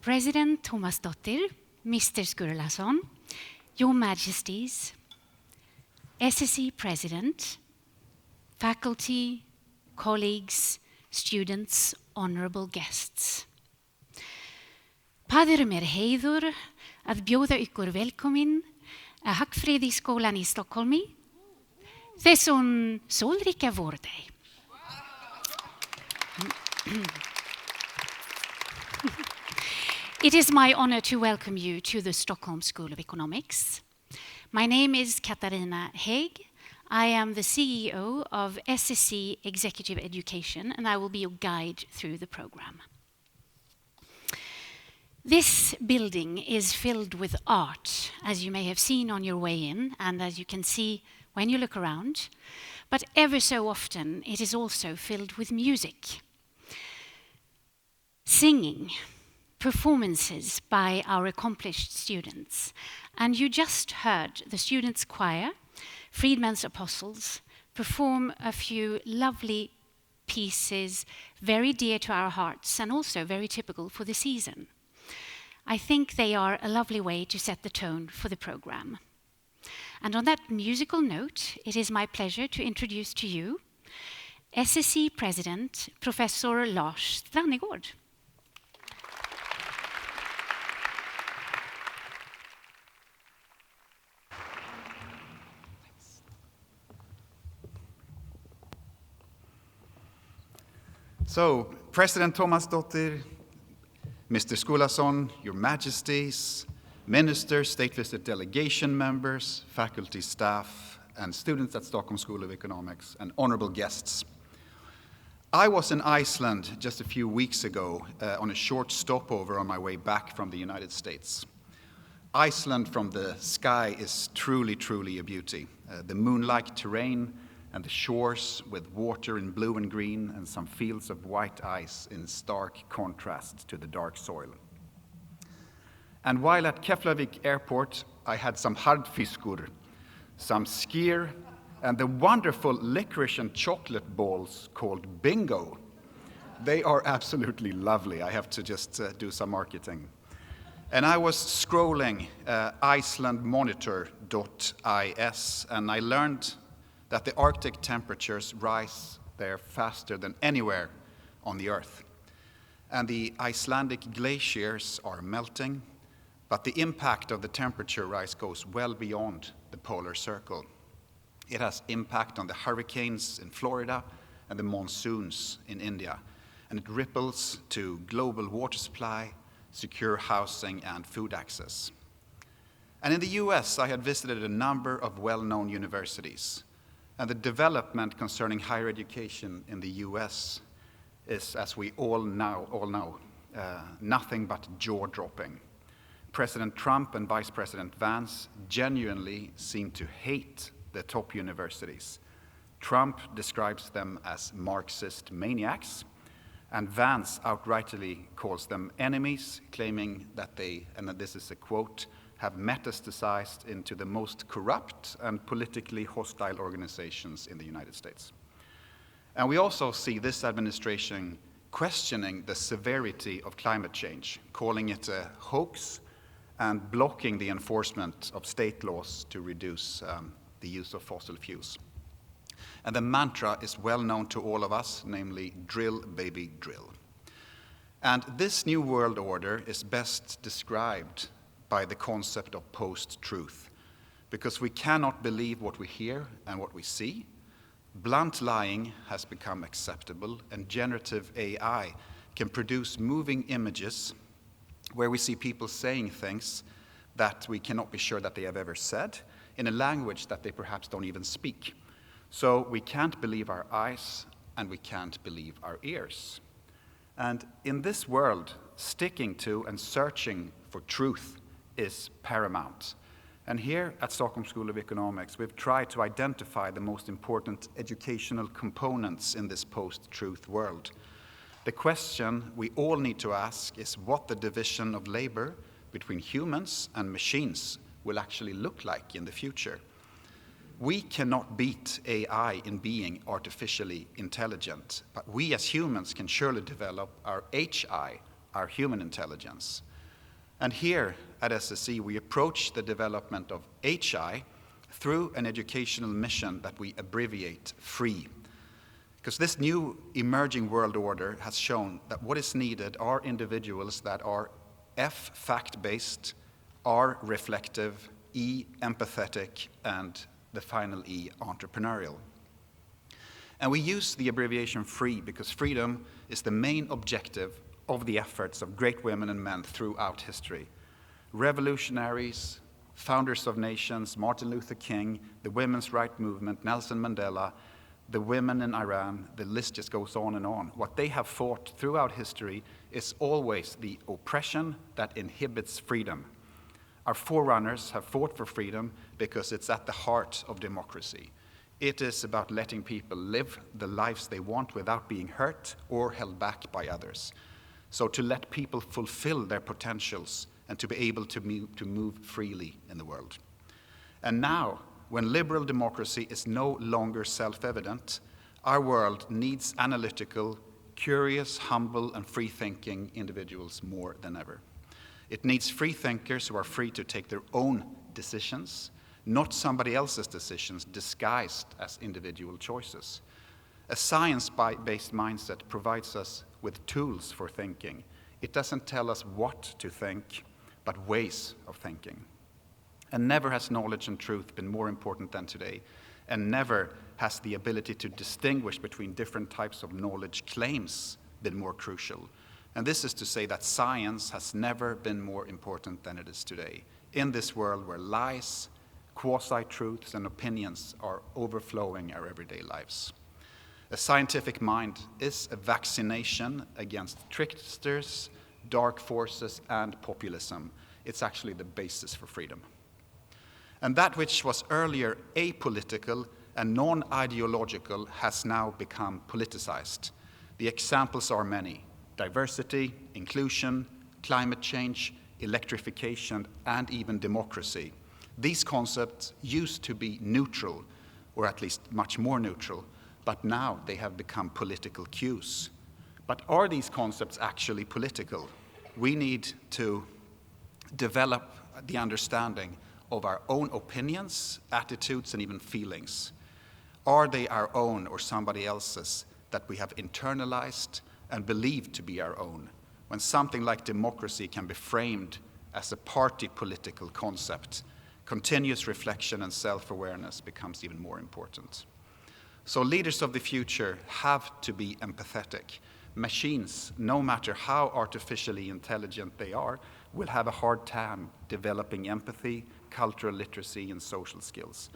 President Tómasdóttir, Mr. Skurlason, Your Majesties, SSE President, faculty, colleagues, students, honorable guests. Paður mér heiður að bjóða ykkur velkomin að Hagfræðiskólan í Stockholmi þessum sólríka vordegi. It is my honor to welcome you to the Stockholm School of Economics. My name is Katarina Hägg. I am the CEO of SSE Executive Education, and I will be your guide through the program. This building is filled with art, as you may have seen on your way in, and as you can see when you look around. But ever so often, it is also filled with music. Singing, performances by our accomplished students. And you just heard the students' choir, Friedman's Apostles, perform a few lovely pieces, very dear to our hearts and also very typical for the season. I think they are a lovely way to set the tone for the program. And on that musical note, it is my pleasure to introduce to you SSE President, Professor Lars Strannegård. So, President Tómasdóttir, Mr. Skulason, Your Majesties, Ministers, State Visit Delegation members, faculty, staff, and students at Stockholm School of Economics, and honorable guests. I was in Iceland just a few weeks ago on a short stopover on my way back from the United States. Iceland from the sky is truly, truly a beauty. The moon-like terrain, and the shores with water in blue and green and some fields of white ice in stark contrast to the dark soil. And while at Keflavik Airport, I had some hardfiskur, some skyr, and the wonderful licorice and chocolate balls called bingo. They are absolutely lovely. I have to just do some marketing. And I was scrolling icelandmonitor.is, and I learned that the Arctic temperatures rise there faster than anywhere on the Earth. And the Icelandic glaciers are melting, but the impact of the temperature rise goes well beyond the polar circle. It has impact on the hurricanes in Florida and the monsoons in India, and it ripples to global water supply, secure housing, and food access. And in the US, I had visited a number of well-known universities. And the development concerning higher education in the US is, as we all know, nothing but jaw-dropping. President Trump and Vice President Vance genuinely seem to hate the top universities. Trump describes them as Marxist maniacs, and Vance outrightly calls them enemies, claiming that they, and this is a quote, have metastasized into the most corrupt and politically hostile organizations in the United States. And we also see this administration questioning the severity of climate change, calling it a hoax and blocking the enforcement of state laws to reduce the use of fossil fuels. And the mantra is well known to all of us, namely, drill, baby, drill. And this new world order is best described by the concept of post-truth, because we cannot believe what we hear and what we see. Blunt lying has become acceptable, and generative AI can produce moving images where we see people saying things that we cannot be sure that they have ever said in a language that they perhaps don't even speak. So we can't believe our eyes and we can't believe our ears. And in this world, sticking to and searching for truth is paramount. And here at Stockholm School of Economics, we've tried to identify the most important educational components in this post-truth world. The question we all need to ask is what the division of labor between humans and machines will actually look like in the future. We cannot beat AI in being artificially intelligent, but we as humans can surely develop our HI, our human intelligence. And here at SSE, we approach the development of HI through an educational mission that we abbreviate FREE. Because this new emerging world order has shown that what is needed are individuals that are F, fact-based, R, reflective, E, empathetic, and the final E, entrepreneurial. And we use the abbreviation FREE because freedom is the main objective of the efforts of great women and men throughout history. Revolutionaries, founders of nations, Martin Luther King, the women's rights movement, Nelson Mandela, the women in Iran, the list just goes on and on. What they have fought throughout history is always the oppression that inhibits freedom. Our forerunners have fought for freedom because it's at the heart of democracy. It is about letting people live the lives they want without being hurt or held back by others. So to let people fulfill their potentials and to be able to move freely in the world. And now, when liberal democracy is no longer self-evident, our world needs analytical, curious, humble, and free-thinking individuals more than ever. It needs free thinkers who are free to take their own decisions, not somebody else's decisions disguised as individual choices. A science-based mindset provides us with tools for thinking. It doesn't tell us what to think, but ways of thinking. And never has knowledge and truth been more important than today, and never has the ability to distinguish between different types of knowledge claims been more crucial. And this is to say that science has never been more important than it is today, in this world where lies, quasi-truths, and opinions are overflowing our everyday lives. A scientific mind is a vaccination against tricksters, dark forces, and populism. It's actually the basis for freedom. And that which was earlier apolitical and non-ideological has now become politicized. The examples are many: diversity, inclusion, climate change, electrification, and even democracy. These concepts used to be neutral, or at least much more neutral, but now they have become political cues. But are these concepts actually political? We need to develop the understanding of our own opinions, attitudes, and even feelings. Are they our own or somebody else's that we have internalized and believed to be our own, when something like democracy can be framed as a party political concept? Continuous reflection and self-awareness becomes even more important. So leaders of the future have to be empathetic. Machines, no matter how artificially intelligent they are, will have a hard time developing empathy, cultural literacy, and social skills.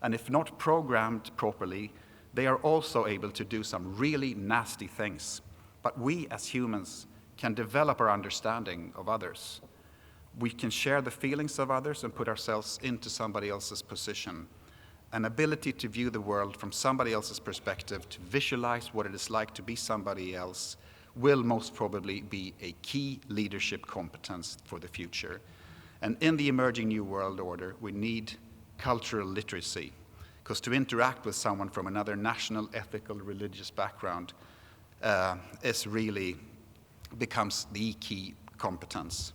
And if not programmed properly, they are also able to do some really nasty things. But we as humans can develop our understanding of others. We can share the feelings of others and put ourselves into somebody else's position. An ability to view the world from somebody else's perspective, to visualize what it is like to be somebody else, will most probably be a key leadership competence for the future. And in the emerging new world order, we need cultural literacy, because to interact with someone from another national, ethical, religious background becomes the key competence.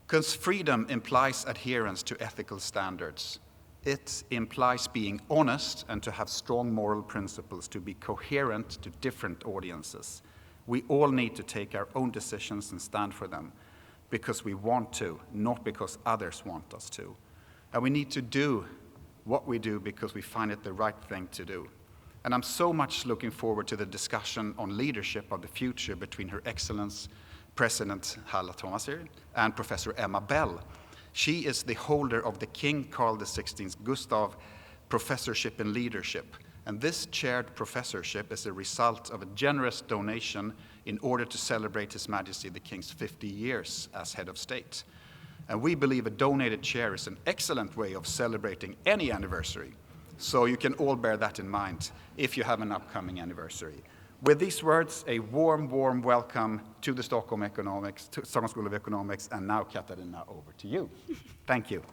Because freedom implies adherence to ethical standards. It implies being honest and to have strong moral principles, to be coherent to different audiences. We all need to take our own decisions and stand for them because we want to, not because others want us to. And we need to do what we do because we find it the right thing to do. And I'm so much looking forward to the discussion on leadership of the future between Her Excellence President Halla Tómasdóttir and Professor Emma Bell. She is the holder of the King Carl XVI's Gustaf Professorship in Leadership. And this chaired professorship is a result of a generous donation in order to celebrate His Majesty the King's 50 years as head of state. And we believe a donated chair is an excellent way of celebrating any anniversary. So you can all bear that in mind if you have an upcoming anniversary. With these words, a warm, warm welcome to the Stockholm School of Economics, and now, Katarina, over to you. Thank you.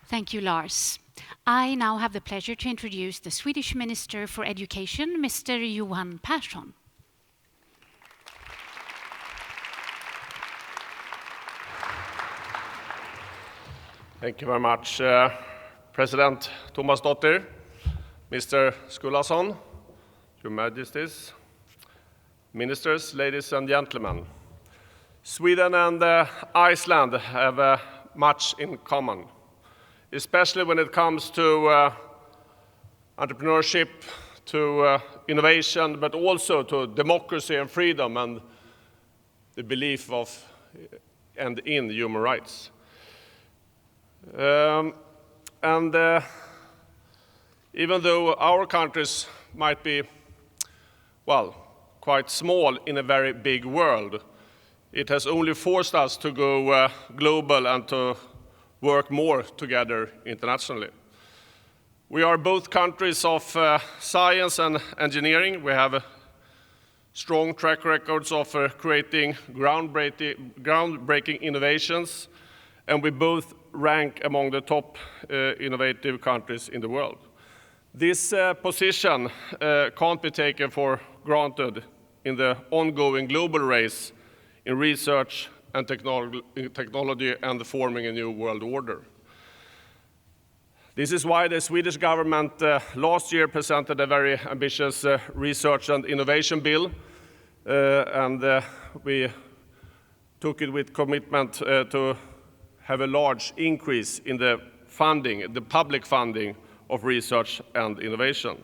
Thank you, Lars. I now have the pleasure to introduce the Swedish Minister for Education, Mr. Johan Persson. Thank you very much, President Tómasdóttir, Mr. Skulason, Your Majesties, Ministers, ladies and gentlemen. Sweden and Iceland have much in common, especially when it comes to entrepreneurship, to innovation, but also to democracy and freedom and the belief of and in human rights. Even though our countries might be, well, quite small in a very big world, it has only forced us to go global and to work more together internationally. We are both countries of science and engineering. We have strong track records of creating groundbreaking innovations, and we both rank among the top innovative countries in the world. This position can't be taken for granted in the ongoing global race in research and technology and forming a new world order. This is why the Swedish government last year presented a very ambitious research and innovation bill, and we took it with commitment to have a large increase in the funding, the public funding of research and innovation.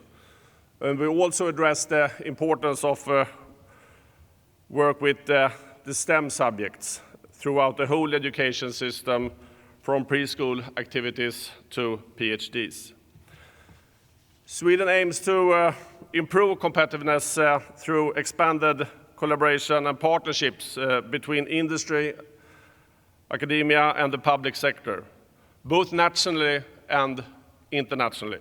And we also addressed the importance of work with the STEM subjects throughout the whole education system, from preschool activities to PhDs. Sweden aims to improve competitiveness through expanded collaboration and partnerships between industry, academia, and the public sector, both nationally and internationally.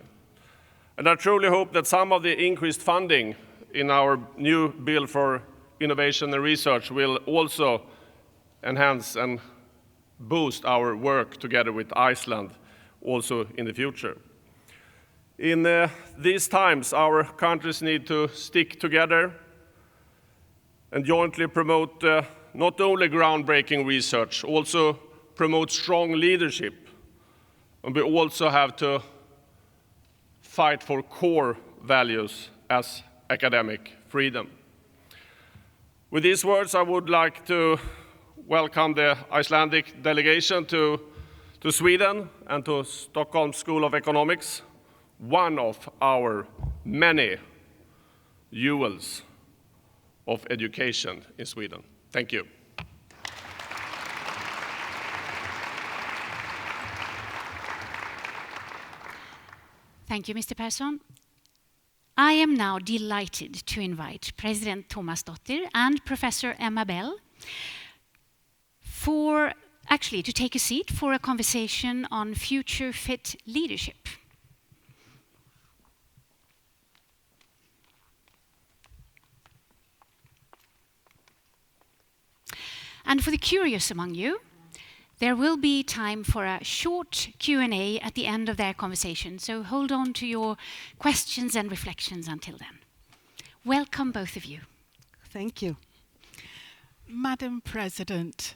And I truly hope that some of the increased funding in our new bill for innovation and research will also enhance and boost our work together with Iceland also in the future. In these times, our countries need to stick together and jointly promote not only groundbreaking research, also promote strong leadership. And we also have to fight for core values as academic freedom. With these words, I would like to welcome the Icelandic delegation to Sweden and to Stockholm School of Economics, one of our many jewels of education in Sweden. Thank you. Thank you, Mr. Persson. I am now delighted to invite President Tómasdóttir and Professor Emma Bell to take a seat for a conversation on future fit leadership. And for the curious among you, there will be time for a short Q&A at the end of their conversation, so hold on to your questions and reflections until then. Welcome, both of you. Thank you. Madam President,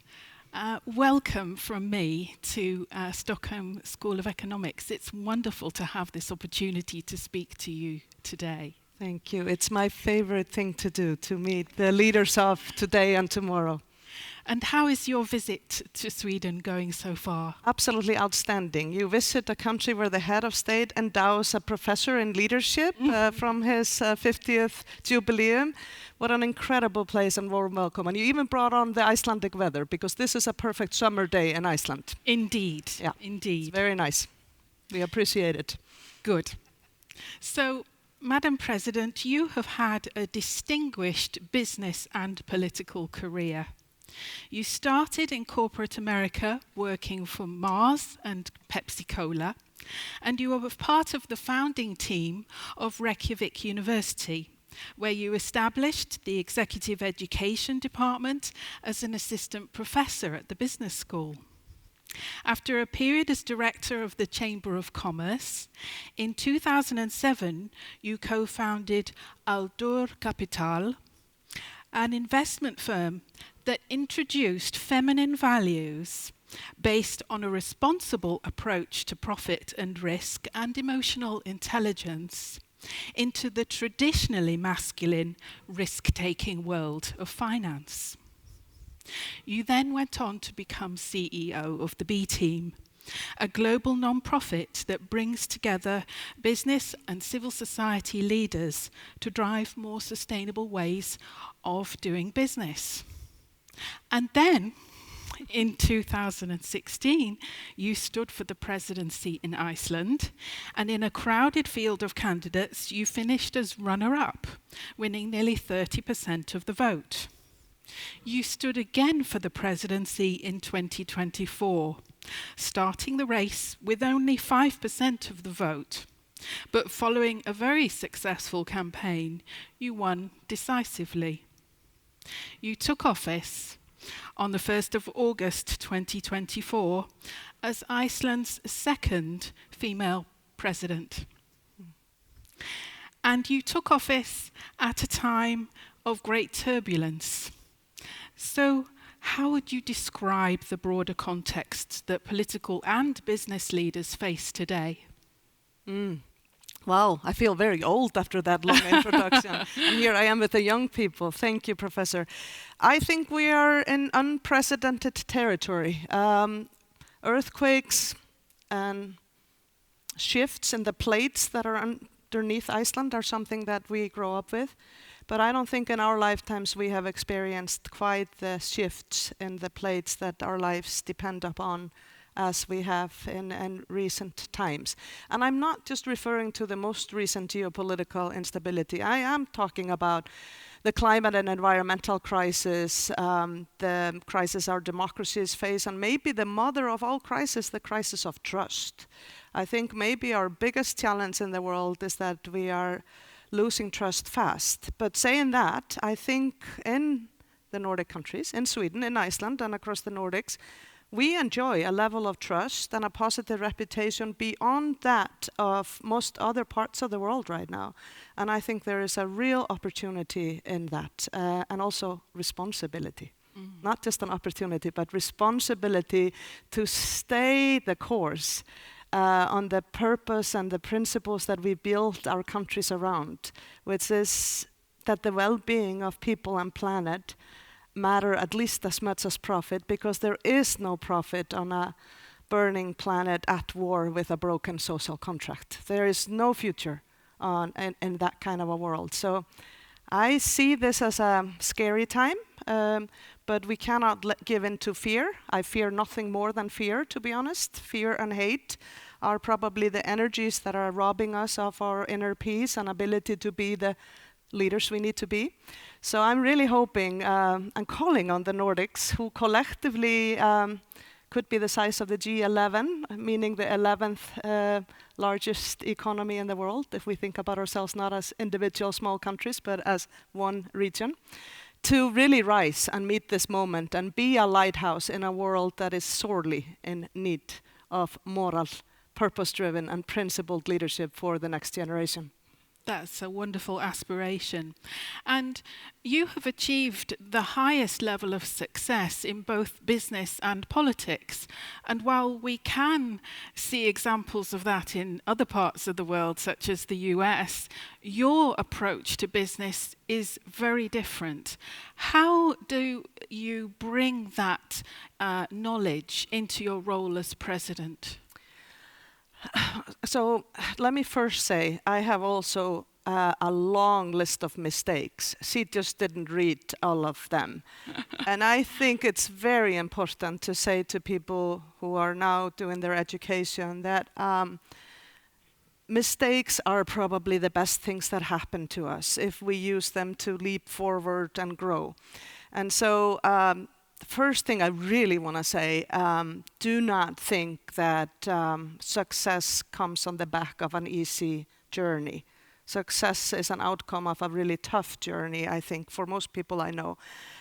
welcome from me to Stockholm School of Economics. It's wonderful to have this opportunity to speak to you today. Thank you. It's my favorite thing to do, to meet the leaders of today and tomorrow. And how is your visit to Sweden going so far? Absolutely outstanding. You visit a country where the head of state endows a professor in leadership from his 50th jubileum. What an incredible place and warm welcome. And you even brought on the Icelandic weather, because this is a perfect summer day in Iceland. Indeed, yeah. Indeed. It's very nice. We appreciate it. Good. So, Madam President, you have had a distinguished business and political career. You started in corporate America working for Mars and Pepsi Cola, and you were part of the founding team of Reykjavik University, where you established the Executive Education Department as an assistant professor at the business school. After a period as director of the Chamber of Commerce, in 2007 you co-founded Aldur Capital, an investment firm that introduced feminine values based on a responsible approach to profit and risk and emotional intelligence into the traditionally masculine risk-taking world of finance. You then went on to become CEO of the B Team, a global non-profit that brings together business and civil society leaders to drive more sustainable ways of doing business. And then, in 2016, you stood for the presidency in Iceland, and in a crowded field of candidates, you finished as runner-up, winning nearly 30% of the vote. You stood again for the presidency in 2024, starting the race with only 5% of the vote. But following a very successful campaign, you won decisively. You took office on the 1st of August 2024 as Iceland's second female president. And you took office at a time of great turbulence. So how would you describe the broader context that political and business leaders face today? Wow, I feel very old after that long introduction. And here I am with the young people. Thank you, Professor. I think we are in unprecedented territory. Earthquakes and shifts in the plates that are underneath Iceland are something that we grow up with. But I don't think in our lifetimes we have experienced quite the shifts in the plates that our lives depend upon as we have in recent times. And I'm not just referring to the most recent geopolitical instability. I am talking about the climate and environmental crisis, the crisis our democracies face, and maybe the mother of all crises, the crisis of trust. I think maybe our biggest challenge in the world is that we are losing trust fast. But saying that, I think in the Nordic countries, in Sweden, in Iceland, and across the Nordics, we enjoy a level of trust and a positive reputation beyond that of most other parts of the world right now. And I think there is a real opportunity in that, and also responsibility. Not just an opportunity, but responsibility to stay the course on the purpose and the principles that we built our countries around, which is that the well-being of people and planet matter at least as much as profit, because there is no profit on a burning planet at war with a broken social contract. There is no future in that kind of a world. So I see this as a scary time, but we cannot give in to fear. I fear nothing more than fear, to be honest. Fear and hate are probably the energies that are robbing us of our inner peace and ability to be the leaders we need to be. So I'm really hoping and calling on the Nordics, who collectively could be the size of the G11, meaning the 11th largest economy in the world, if we think about ourselves not as individual small countries, but as one region, to really rise and meet this moment and be a lighthouse in a world that is sorely in need of moral, purpose-driven and principled leadership for the next generation. That's a wonderful aspiration. And you have achieved the highest level of success in both business and politics. And while we can see examples of that in other parts of the world, such as the US, your approach to business is very different. How do you bring that knowledge into your role as president? So let me first say, I have also a long list of mistakes. She just didn't read all of them. And I think it's very important to say to people who are now doing their education that mistakes are probably the best things that happen to us if we use them to leap forward and grow. And so the first thing I really want to say, do not think that success comes on the back of an easy journey. Success is an outcome of a really tough journey, I think, for most people I know.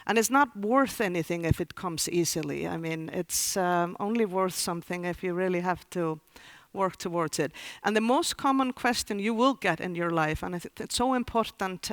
And it's not worth anything if it comes easily. I mean, it's only worth something if you really have to work towards it. And the most common question you will get in your life, and it's so important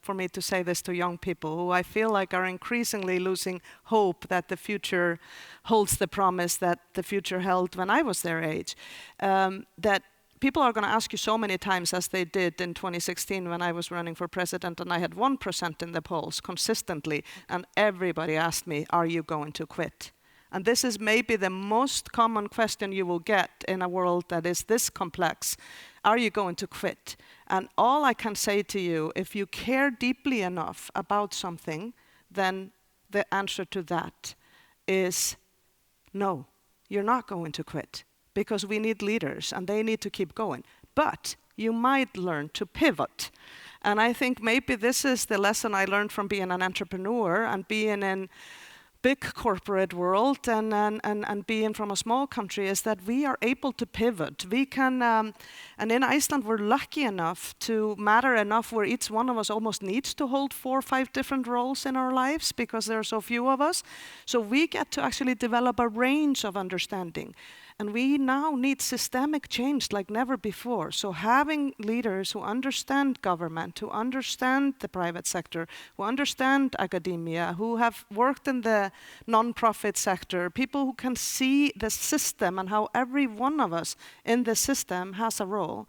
for me to say this to young people who I feel like are increasingly losing hope that the future holds the promise that the future held when I was their age, that people are going to ask you so many times, as they did in 2016 when I was running for president and I had 1% in the polls consistently, and everybody asked me, are you going to quit? And this is maybe the most common question you will get in a world that is this complex. Are you going to quit? And all I can say to you, if you care deeply enough about something, then the answer to that is no, you're not going to quit, because we need leaders and they need to keep going. But you might learn to pivot. And I think maybe this is the lesson I learned from being an entrepreneur and being in big corporate world and being from a small country, is that we are able to pivot. We can, and in Iceland we're lucky enough to matter enough where each one of us almost needs to hold 4 or 5 different roles in our lives because there are so few of us. So we get to actually develop a range of understanding. And we now need systemic change like never before. So having leaders who understand government, who understand the private sector, who understand academia, who have worked in the non-profit sector, people who can see the system and how every one of us in the system has a role,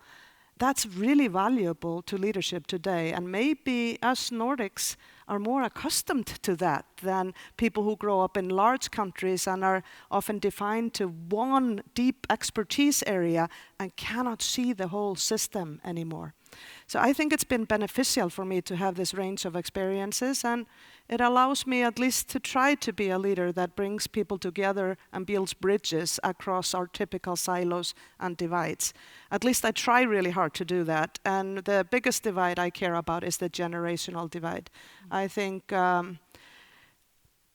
that's really valuable to leadership today. And maybe us Nordics are more accustomed to that than people who grow up in large countries and are often defined to one deep expertise area and cannot see the whole system anymore. So I think it's been beneficial for me to have this range of experiences, and it allows me at least to try to be a leader that brings people together and builds bridges across our typical silos and divides. At least I try really hard to do that. And the biggest divide I care about is the generational divide. I think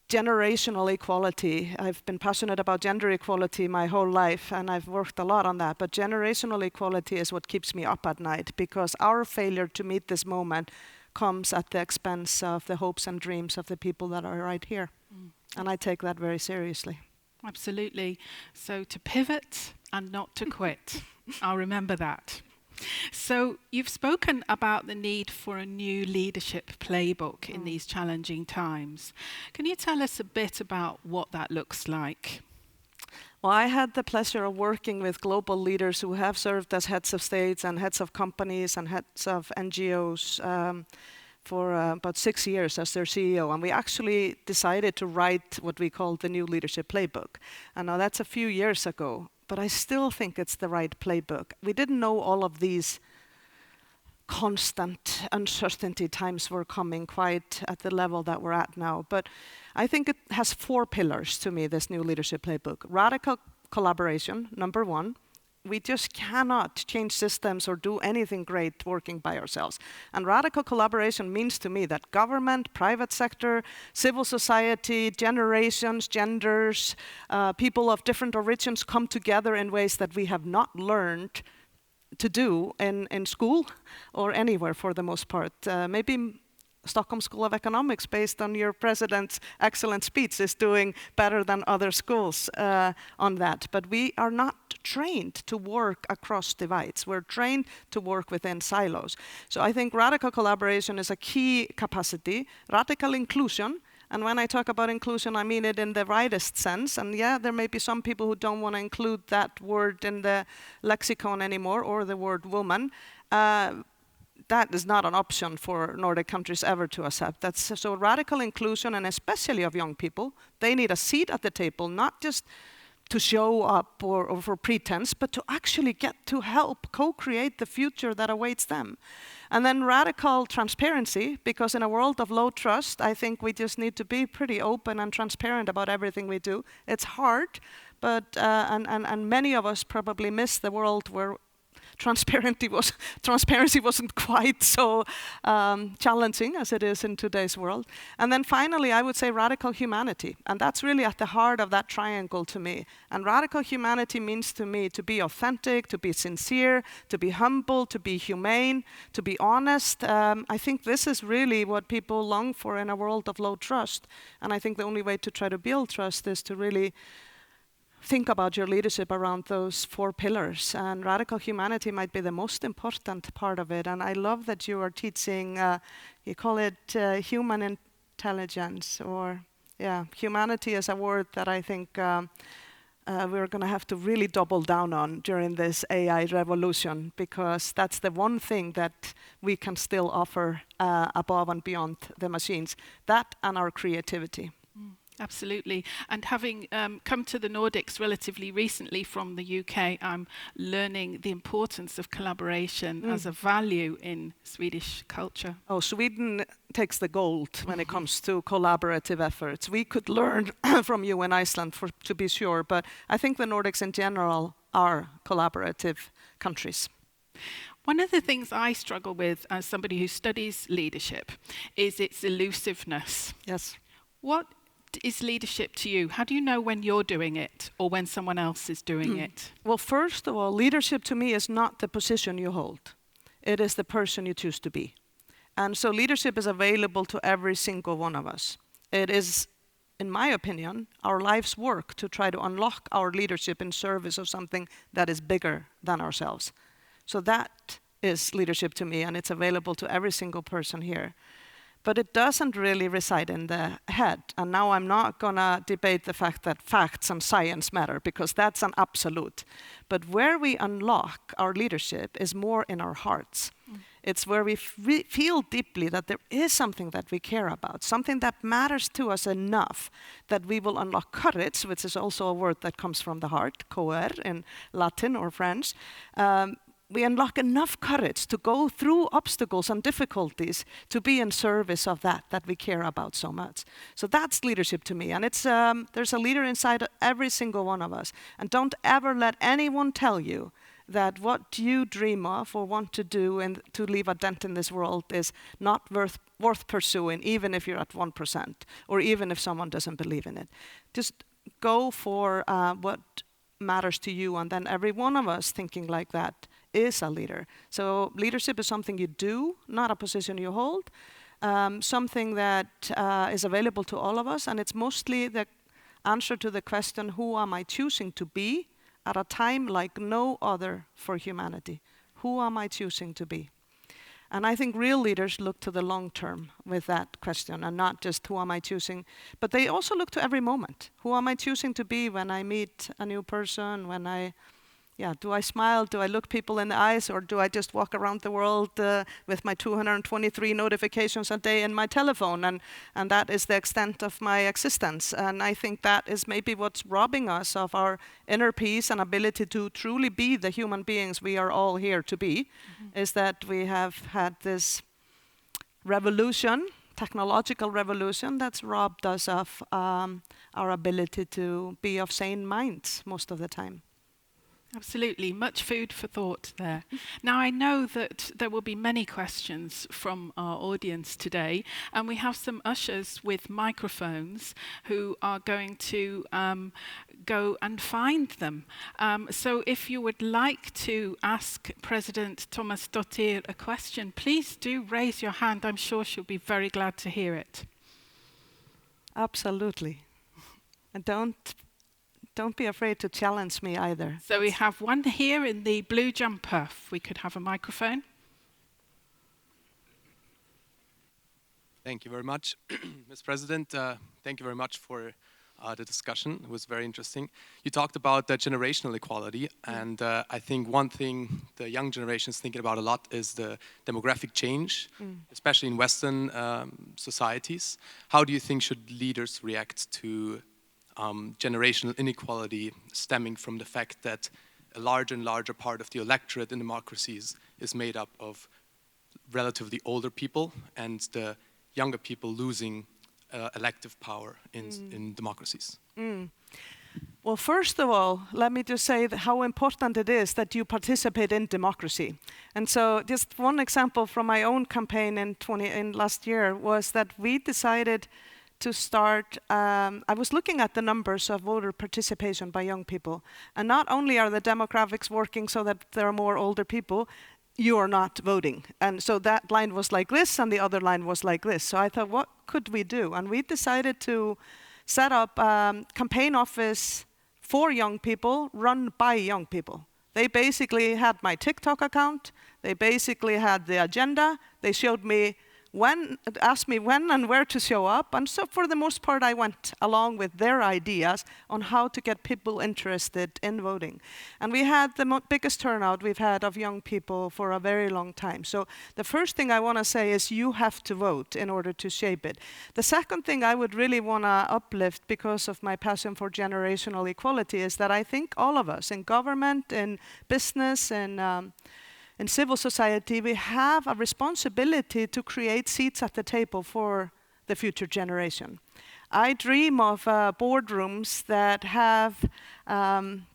generational equality, I've been passionate about gender equality my whole life, and I've worked a lot on that, but generational equality is what keeps me up at night, because our failure to meet this moment comes at the expense of the hopes and dreams of the people that are right here. And I take that very seriously. Absolutely. So to pivot and not to quit. I'll remember that. So you've spoken about the need for a new leadership playbook in these challenging times. Can you tell us a bit about what that looks like? Well, I had the pleasure of working with global leaders who have served as heads of states and heads of companies and heads of NGOs for about 6 years as their CEO. And we actually decided to write what we call the new leadership playbook. And now that's a few years ago, but I still think it's the right playbook. We didn't know all of these constant uncertainty times were coming quite at the level that we're at now. But I think it has 4 pillars to me, this new leadership playbook. Radical collaboration, number 1. We just cannot change systems or do anything great working by ourselves. And radical collaboration means to me that government, private sector, civil society, generations, genders, people of different origins come together in ways that we have not learned to do in school or anywhere for the most part. Maybe Stockholm School of Economics, based on your president's excellent speech, is doing better than other schools on that. But we are not trained to work across divides. We're trained to work within silos. So I think radical collaboration is a key capacity. Radical inclusion, and when I talk about inclusion, I mean it in the widest sense. And yeah, there may be some people who don't want to include that word in the lexicon anymore, or the word woman. That is not an option for Nordic countries ever to accept. So radical inclusion, and especially of young people, they need a seat at the table, not just to show up or for pretense, but to actually get to help co-create the future that awaits them. And then radical transparency, because in a world of low trust, I think we just need to be pretty open and transparent about everything we do. It's hard, but and many of us probably miss the world where transparency wasn't quite so challenging as it is in today's world. And then finally, I would say radical humanity. And that's really at the heart of that triangle to me. And radical humanity means to me to be authentic, to be sincere, to be humble, to be humane, to be honest. I think this is really what people long for in a world of low trust. And I think the only way to try to build trust is to really think about your leadership around those 4 pillars. And radical humanity might be the most important part of it. And I love that you are teaching, you call it human intelligence, or humanity is a word that I think we're going to have to really double down on during this AI revolution, because that's the one thing that we can still offer above and beyond the machines, that and our creativity. Absolutely. And having come to the Nordics relatively recently from the UK, I'm learning the importance of collaboration as a value in Swedish culture. Oh, Sweden takes the gold when it comes to collaborative efforts. We could learn from you in Iceland, to be sure, but I think the Nordics in general are collaborative countries. One of the things I struggle with as somebody who studies leadership is its elusiveness. Yes. What is leadership to you? How do you know when you're doing it or when someone else is doing it? Well, first of all, leadership to me is not the position you hold. It is the person you choose to be. And so leadership is available to every single one of us. It is, in my opinion, our life's work to try to unlock our leadership in service of something that is bigger than ourselves. So that is leadership to me, and it's available to every single person here. But it doesn't really reside in the head. And now I'm not going to debate the fact that facts and science matter, because that's an absolute. But where we unlock our leadership is more in our hearts. It's where we feel deeply that there is something that we care about, something that matters to us enough that we will unlock courage, which is also a word that comes from the heart, coer in Latin or French. We unlock enough courage to go through obstacles and difficulties to be in service of that we care about so much. So that's leadership to me. And it's there's a leader inside every single one of us. And don't ever let anyone tell you that what you dream of or want to do and to leave a dent in this world is not worth pursuing, even if you're at 1%, or even if someone doesn't believe in it. Just go for what matters to you, and then every one of us thinking like that is a leader. So leadership is something you do, not a position you hold, something that is available to all of us, and it's mostly the answer to the question, who am I choosing to be at a time like no other for humanity? Who am I choosing to be? And I think real leaders look to the long term with that question, and not just who am I choosing, but they also look to every moment. Who am I choosing to be when I meet a new person, do I smile, do I look people in the eyes, or do I just walk around the world with my 223 notifications a day in my telephone, and that is the extent of my existence. And I think that is maybe what's robbing us of our inner peace and ability to truly be the human beings we are all here to be, is that we have had this revolution, technological revolution, that's robbed us of our ability to be of sane minds most of the time. Absolutely, much food for thought there. Now, I know that there will be many questions from our audience today, and we have some ushers with microphones who are going to go and find them. So if you would like to ask President Tómasdóttir a question, please do raise your hand. I'm sure she'll be very glad to hear it. Absolutely. And don't be afraid to challenge me either. So we have one here in the blue jumper. If we could have a microphone. Thank you very much, Ms. President. Thank you very much for the discussion. It was very interesting. You talked about the generational equality, and I think one thing the young generation is thinking about a lot is the demographic change, especially in Western societies. How do you think should leaders react to generational inequality stemming from the fact that a larger and larger part of the electorate in democracies is made up of relatively older people, and the younger people losing elective power in democracies? Well, Well, first of all, let me just say how important it is that you participate in democracy. And so just one example from my own campaign in last year was that we decided to start, I was looking at the numbers of voter participation by young people. And not only are the demographics working so that there are more older people, you are not voting. And so that line was like this and the other line was like this. So I thought, what could we do? And we decided to set up a campaign office for young people, run by young people. They basically had my TikTok account, they basically had the agenda, they showed me asked me when and where to show up, and so for the most part I went along with their ideas on how to get people interested in voting. And we had the biggest turnout we've had of young people for a very long time. So the first thing I want to say is you have to vote in order to shape it. The second thing I would really want to uplift because of my passion for generational equality is that I think all of us in government, in business, in civil society, we have a responsibility to create seats at the table for the future generation. I dream of boardrooms that have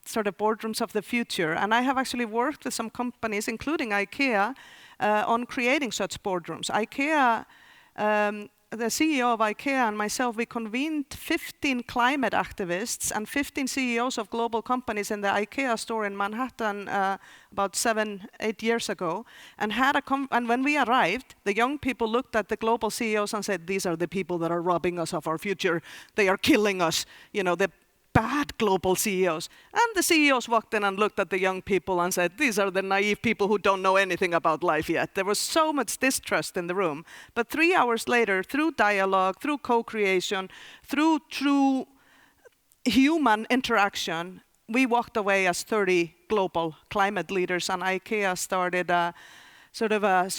sort of boardrooms of the future. And I have actually worked with some companies, including IKEA, on creating such boardrooms. IKEA, the CEO of IKEA and myself, we convened 15 climate activists and 15 CEOs of global companies in the IKEA store in Manhattan about 7-8 years ago, and and when we arrived, the young people looked at the global CEOs and said, "These are the people that are robbing us of our future. They are killing us. You know, the bad global CEOs." And the CEOs walked in and looked at the young people and said, "These are the naive people who don't know anything about life yet." There was so much distrust in the room. But 3 hours later, through dialogue, through co-creation, through true human interaction, we walked away as 30 global climate leaders, and IKEA started a sort of a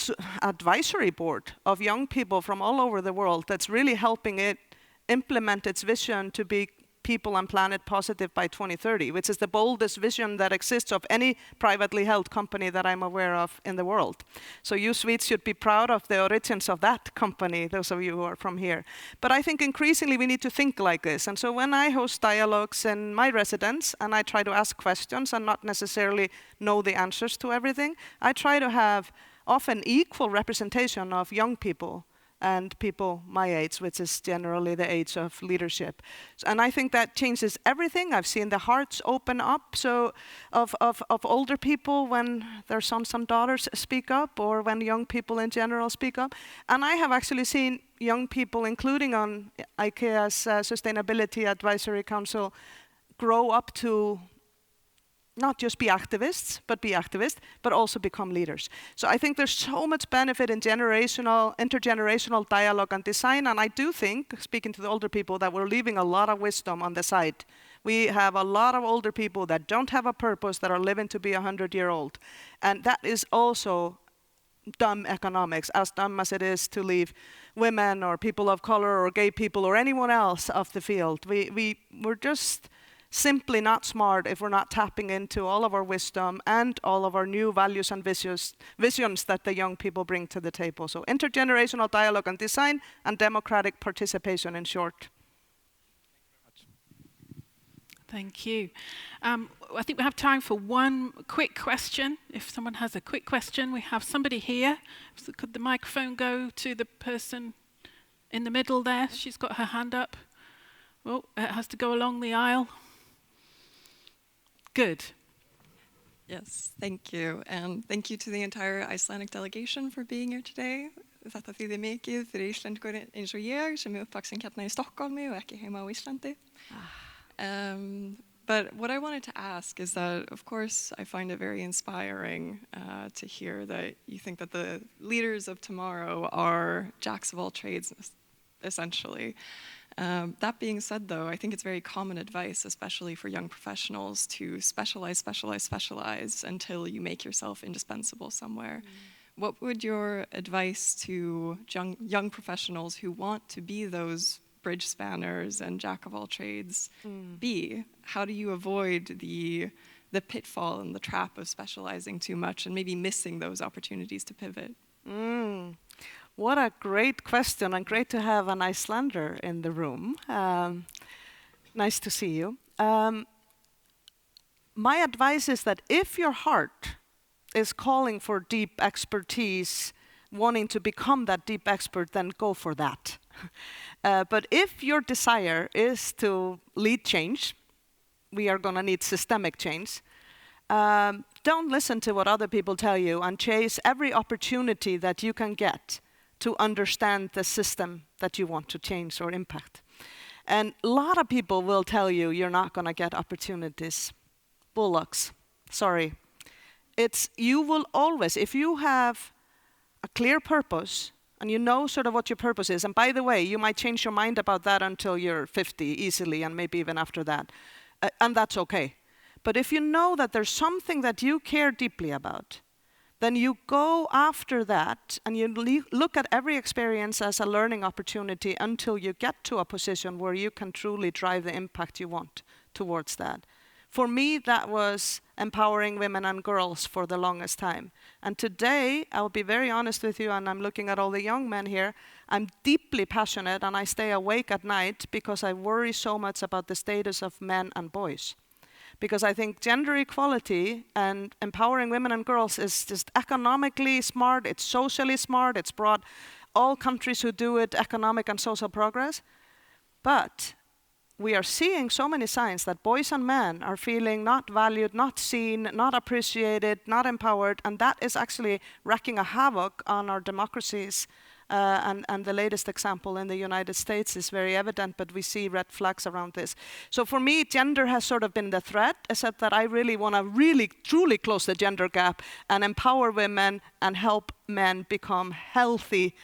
advisory board of young people from all over the world that's really helping it implement its vision to be people and planet positive by 2030, which is the boldest vision that exists of any privately held company that I'm aware of in the world. So you Swedes should be proud of the origins of that company, those of you who are from here. But I think increasingly we need to think like this. And so when I host dialogues in my residence and I try to ask questions and not necessarily know the answers to everything, I try to have often equal representation of young people and people my age, which is generally the age of leadership. And I think that changes everything. I've seen the hearts open up of older people when their sons and daughters speak up, or when young people in general speak up. And I have actually seen young people, including on IKEA's Sustainability Advisory Council, grow up to not just be activists, but also become leaders. So I think there's so much benefit in intergenerational dialogue and design, and I do think, speaking to the older people, that we're leaving a lot of wisdom on the side. We have a lot of older people that don't have a purpose, that are living to be 100-year-old. And that is also dumb economics, as dumb as it is to leave women or people of color or gay people or anyone else off the field. We're just simply not smart if we're not tapping into all of our wisdom and all of our new values and visions that the young people bring to the table. So intergenerational dialogue and design, and democratic participation in short. Thank you. I think we have time for one quick question. If someone has a quick question, we have somebody here. So could the microphone go to the person in the middle there? She's got her hand up. Well, it has to go along the aisle. Good. Yes, thank you. And thank you to the entire Icelandic delegation for being here today. Þetta þýðir mikið fyrir Íslendingur eins og ég sem uppvaksin hérna í Stockholmi og ekki heima á Íslandi. But what I wanted to ask is that, of course, I find it very inspiring to hear that you think that the leaders of tomorrow are jacks of all trades, essentially. That being said, though, I think it's very common advice, especially for young professionals, to specialize until you make yourself indispensable somewhere. What would your advice to young professionals who want to be those bridge spanners and jack of all trades be? How do you avoid the pitfall and the trap of specializing too much and maybe missing those opportunities to pivot? What a great question, and great to have an Icelander in the room. Nice to see you. my advice is that if your heart is calling for deep expertise, wanting to become that deep expert, then go for that. But if your desire is to lead change, we are going to need systemic change. Don't listen to what other people tell you and chase every opportunity that you can get to understand the system that you want to change or impact. And a lot of people will tell you you're not going to get opportunities. Bullocks. Sorry. You will always, if you have a clear purpose and you know sort of what your purpose is, and by the way, you might change your mind about that until you're 50 easily, and maybe even after that, and that's okay. But if you know that there's something that you care deeply about, then you go after that and you look at every experience as a learning opportunity until you get to a position where you can truly drive the impact you want towards that. For me, that was empowering women and girls for the longest time. And today, I'll be very honest with you, and I'm looking at all the young men here, I'm deeply passionate and I stay awake at night because I worry so much about the status of men and boys. Because I think gender equality and empowering women and girls is just economically smart, it's socially smart, it's brought all countries who do it economic and social progress. But we are seeing so many signs that boys and men are feeling not valued, not seen, not appreciated, not empowered, and that is actually wreaking a havoc on our democracies. And the latest example in the United States is very evident, but we see red flags around this. So for me, gender has sort of been the threat, except that I really want to really, truly close the gender gap and empower women and help men become healthy,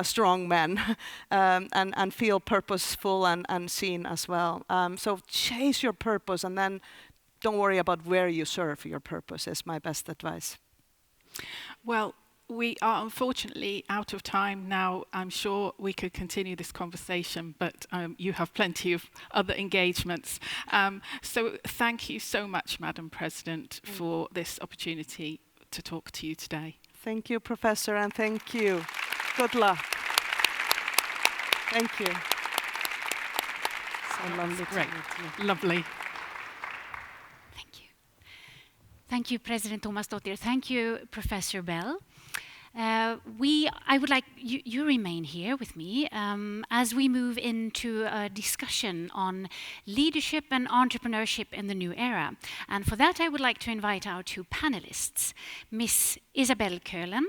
strong men and feel purposeful and seen as well. So chase your purpose and then don't worry about where you serve your purpose is my best advice. Well, we are unfortunately out of time now. I'm sure we could continue this conversation, but you have plenty of other engagements. So thank you so much, Madam President, for this opportunity to talk to you today. Thank you, Professor, and thank you. Good luck. Thank you. So lovely. Great. Lovely. Thank you. Thank you, President Tómasdóttir. Thank you, Professor Bell. I would like you remain here with me as we move into a discussion on leadership and entrepreneurship in the new era. And for that, I would like to invite our two panelists, Miss Isabel Keulen,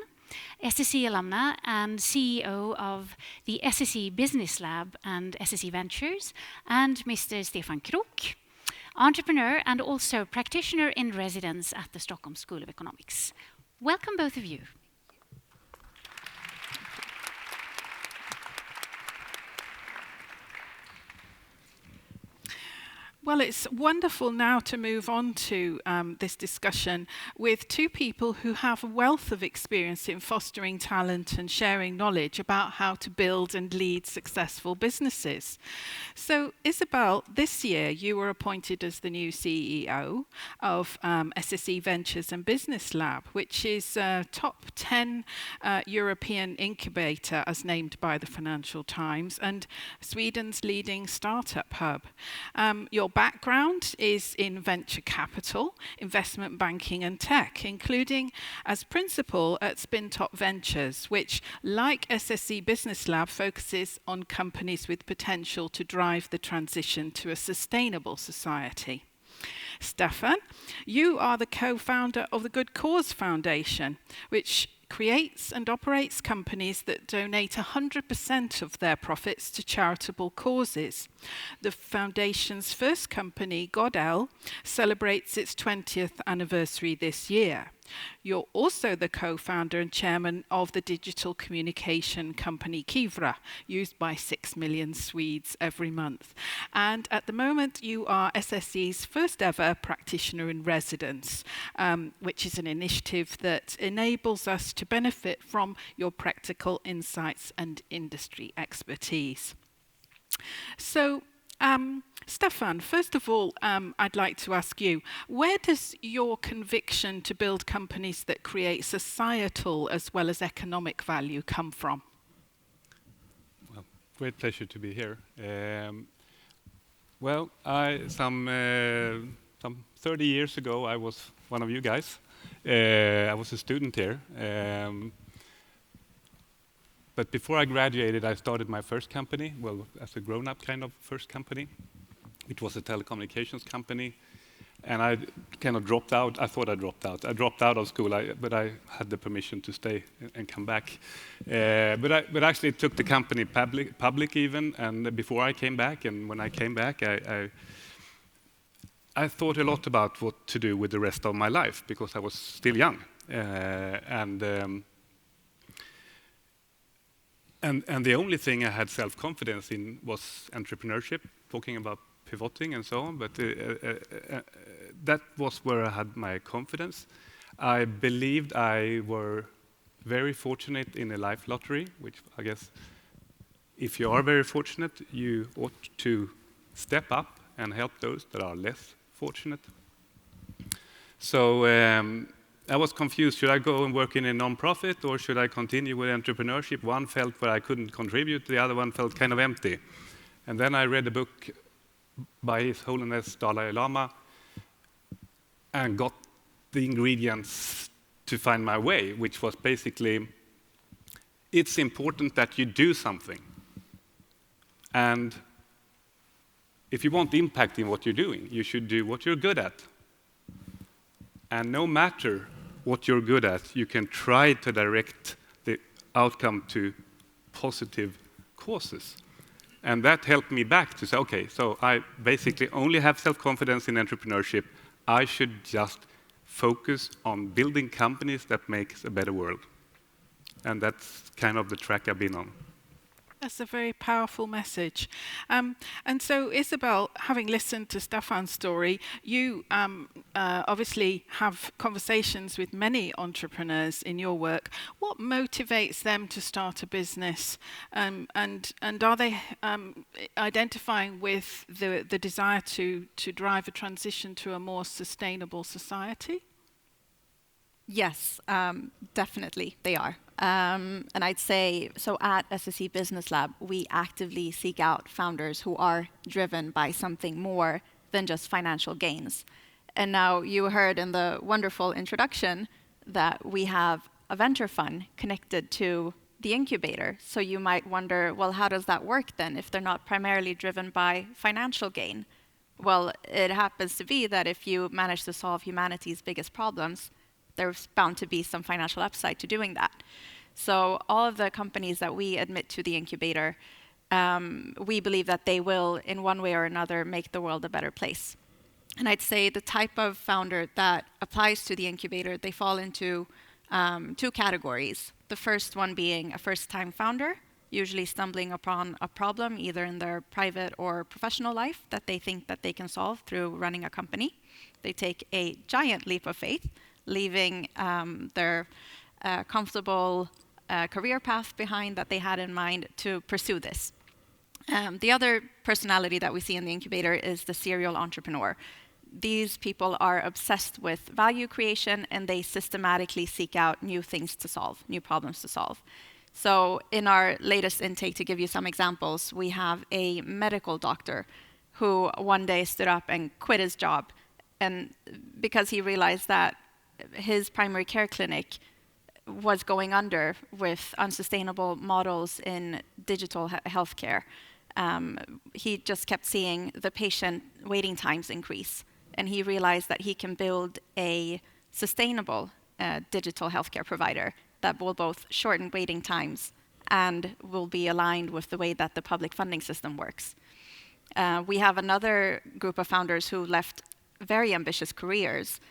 SSE alumna and CEO of the SSE Business Lab and SSE Ventures, and Mr. Stefan Krook, entrepreneur and also practitioner in residence at the Stockholm School of Economics. Welcome, both of you. Well, it's wonderful now to move on to this discussion with two people who have a wealth of experience in fostering talent and sharing knowledge about how to build and lead successful businesses. So, Isabel, this year you were appointed as the new CEO of SSE Ventures and Business Lab, which is a top 10 European incubator as named by the Financial Times and Sweden's leading startup hub. Your background is in venture capital, investment banking and tech, including as principal at Spintop Ventures, which, like SSE Business Lab, focuses on companies with potential to drive the transition to a sustainable society. Stefan, you are the co-founder of the Good Cause Foundation, which creates and operates companies that donate 100% of their profits to charitable causes. The foundation's first company, Godel, celebrates its 20th anniversary this year. You're also the co-founder and chairman of the digital communication company Kivra, used by 6 million Swedes every month. And at the moment, you are SSE's first ever practitioner in residence, which is an initiative that enables us to benefit from your practical insights and industry expertise. So, Stefan, first of all, I'd like to ask you, where does your conviction to build companies that create societal as well as economic value come from? Well, great pleasure to be here. Some 30 years ago, I was one of you guys. I was a student here. But before I graduated, I started my first company, well, as a grown-up kind of first company. It was a telecommunications company. And I kind of dropped out. I thought I dropped out. I dropped out of school, but I had the permission to stay and come back. But actually took the company public even, and before I came back, and when I came back, I thought a lot about what to do with the rest of my life, because I was still young. And the only thing I had self-confidence in was entrepreneurship, talking about pivoting and so on, but that was where I had my confidence. I believed I were very fortunate in a life lottery, which I guess if you are very fortunate, you ought to step up and help those that are less fortunate. So I was confused. Should I go and work in a non-profit, or should I continue with entrepreneurship? One felt where I couldn't contribute, the other one felt kind of empty. And then I read a book by His Holiness Dalai Lama and got the ingredients to find my way, which was basically, it's important that you do something. And if you want impact in what you're doing, you should do what you're good at. And no matter what you're good at, you can try to direct the outcome to positive causes. And that helped me back to say, okay, so I basically only have self-confidence in entrepreneurship. I should just focus on building companies that make a better world. And that's kind of the track I've been on. That's a very powerful message. And so, Isabel, having listened to Stefan's story, you obviously have conversations with many entrepreneurs in your work. What motivates them to start a business? And are they identifying with the desire to drive a transition to a more sustainable society? Yes, definitely they are. And I'd say, so at SSE Business Lab, we actively seek out founders who are driven by something more than just financial gains. And now you heard in the wonderful introduction that we have a venture fund connected to the incubator. So you might wonder, well, how does that work then if they're not primarily driven by financial gain? Well, it happens to be that if you manage to solve humanity's biggest problems, there's bound to be some financial upside to doing that. So all of the companies that we admit to the incubator, we believe that they will, in one way or another, make the world a better place. And I'd say the type of founder that applies to the incubator, they fall into two categories. The first one being a first-time founder, usually stumbling upon a problem either in their private or professional life that they think that they can solve through running a company. They take a giant leap of faith, leaving their comfortable career path behind that they had in mind to pursue this. The other personality that we see in the incubator is the serial entrepreneur. These people are obsessed with value creation, and they systematically seek out new things to solve, new problems to solve. So in our latest intake, to give you some examples, we have a medical doctor who one day stood up and quit his job, and because he realized that his primary care clinic was going under with unsustainable models in digital healthcare. He just kept seeing the patient waiting times increase, and he realized that he can build a sustainable digital healthcare provider that will both shorten waiting times and will be aligned with the way that the public funding system works. We have another group of founders who left very ambitious careers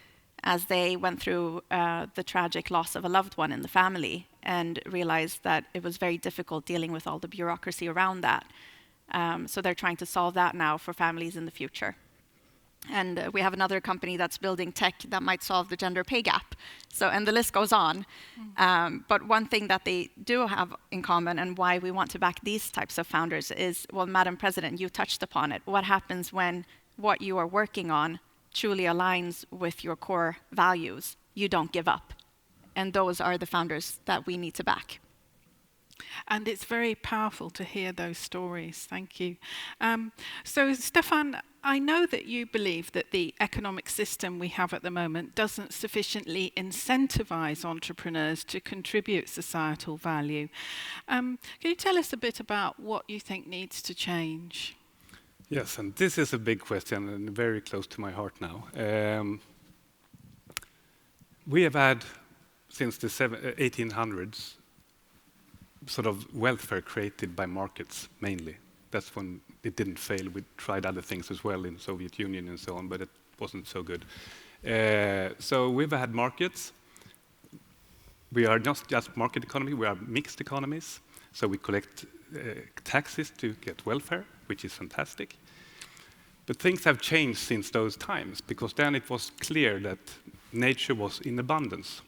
as they went through the tragic loss of a loved one in the family and realized that it was very difficult dealing with all the bureaucracy around that. So they're trying to solve that now for families in the future. And we have another company that's building tech that might solve the gender pay gap. So, and the list goes on. But one thing that they do have in common, and why we want to back these types of founders, is, well, Madam President, you touched upon it. What happens when what you are working on truly aligns with your core values? You don't give up. And those are the founders that we need to back. And it's very powerful to hear those stories. Thank you. So, Stefan, I know that you believe that the economic system we have at the moment doesn't sufficiently incentivize entrepreneurs to contribute societal value. Can you tell us a bit about what you think needs to change? Yes, and this is a big question and very close to my heart now. We have had, since the 1800s, sort of welfare created by markets, mainly. That's when it didn't fail. We tried other things as well in the Soviet Union and so on, but it wasn't so good. So we've had markets. We are not just market economy, we are mixed economies. So we collect taxes to get welfare, which is fantastic. But things have changed since those times, because then it was clear that nature was in abundance.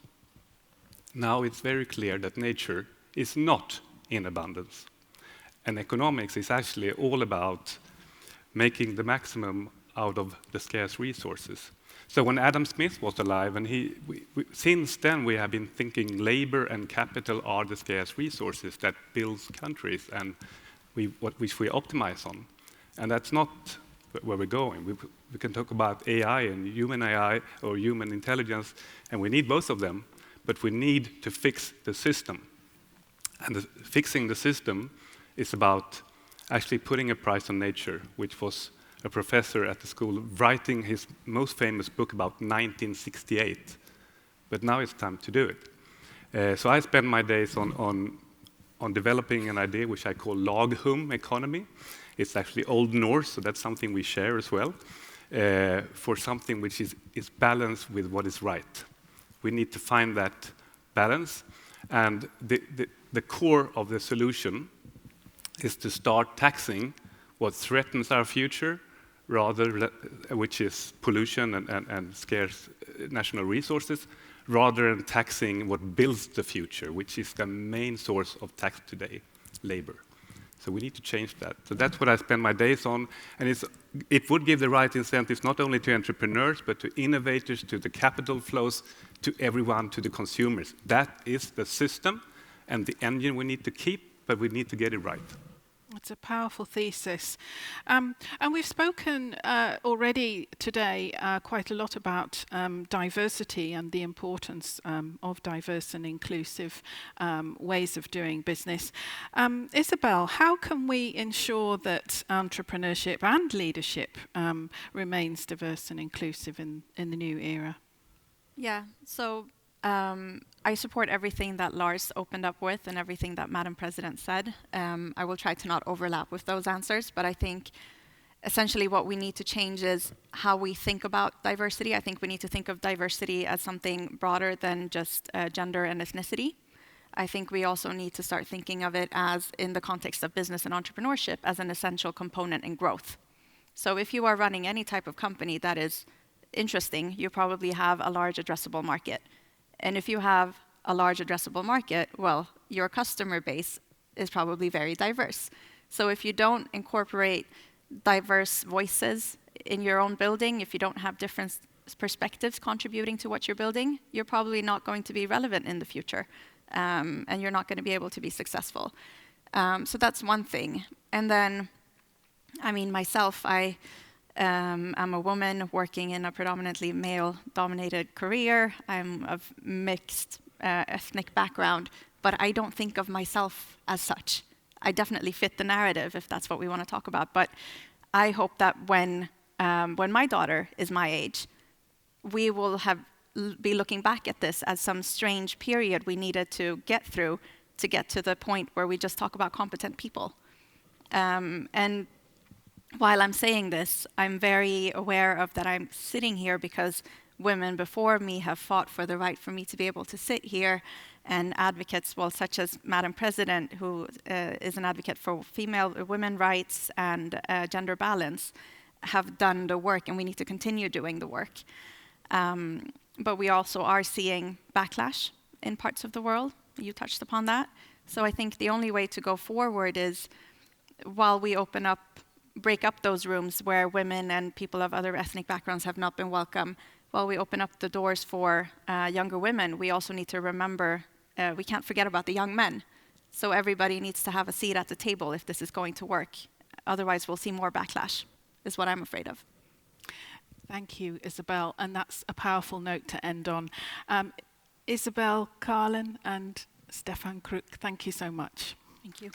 Now it's very clear that nature is not in abundance. And economics is actually all about making the maximum out of the scarce resources. So when Adam Smith was alive, and since then we have been thinking labor and capital are the scarce resources that builds countries and which we optimize on. And that's not where we're going. We can talk about AI and human AI or human intelligence, and we need both of them, but we need to fix the system. And fixing the system is about actually putting a price on nature, which was a professor at the school writing his most famous book about 1968. But now it's time to do it. So I spend my days on developing an idea which I call laghum economy. It's actually Old Norse, so that's something we share as well, for something which is balanced with what is right. We need to find that balance, and the core of the solution is to start taxing what threatens our future, which is pollution and scarce national resources, rather than taxing what builds the future, which is the main source of tax today, labor. So we need to change that. So that's what I spend my days on, and it would give the right incentives not only to entrepreneurs, but to innovators, to the capital flows, to everyone, to the consumers. That is the system and the engine we need to keep, but we need to get it right. It's a powerful thesis. And we've spoken already today quite a lot about diversity and the importance of diverse and inclusive ways of doing business. Isabel, how can we ensure that entrepreneurship and leadership remains diverse and inclusive in the new era? Yeah, so I support everything that Lars opened up with and everything that Madam President said. I will try to not overlap with those answers, but I think essentially what we need to change is how we think about diversity. I think we need to think of diversity as something broader than just gender and ethnicity. I think we also need to start thinking of it as, in the context of business and entrepreneurship, as an essential component in growth. So if you are running any type of company that is interesting, you probably have a large addressable market. And if you have a large addressable market, well, your customer base is probably very diverse. So if you don't incorporate diverse voices in your own building, if you don't have different perspectives contributing to what you're building, you're probably not going to be relevant in the future. And you're not going to be able to be successful. So that's one thing. And then, I mean, myself, I'm a woman working in a predominantly male-dominated career. I'm of mixed ethnic background, but I don't think of myself as such. I definitely fit the narrative, if that's what we want to talk about. But I hope that when my daughter is my age, we will be looking back at this as some strange period we needed to get through to get to the point where we just talk about competent people. And while I'm saying this, I'm very aware of that I'm sitting here because women before me have fought for the right for me to be able to sit here, and advocates, well, such as Madam President, who is an advocate for women rights and gender balance, have done the work, and we need to continue doing the work. But we also are seeing backlash in parts of the world. You touched upon that. So I think the only way to go forward is, while we break up those rooms where women and people of other ethnic backgrounds have not been welcome, while we open up the doors for younger women, we also need to remember, we can't forget about the young men. So everybody needs to have a seat at the table if this is going to work. Otherwise, we'll see more backlash. is what I'm afraid of. Thank you, Isabel, and that's a powerful note to end on. Isabel Keulen and Stefan Krook, thank you so much. Thank you.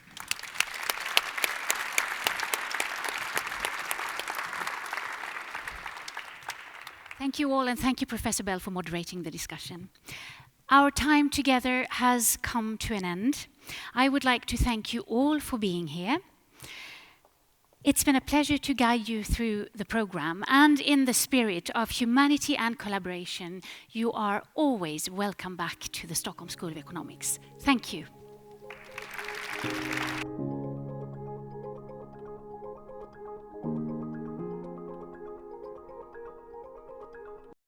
Thank you all, and thank you, Professor Bell, for moderating the discussion. Our time together has come to an end. I would like to thank you all for being here. It's been a pleasure to guide you through the program, and in the spirit of humanity and collaboration, you are always welcome back to the Stockholm School of Economics. Thank you.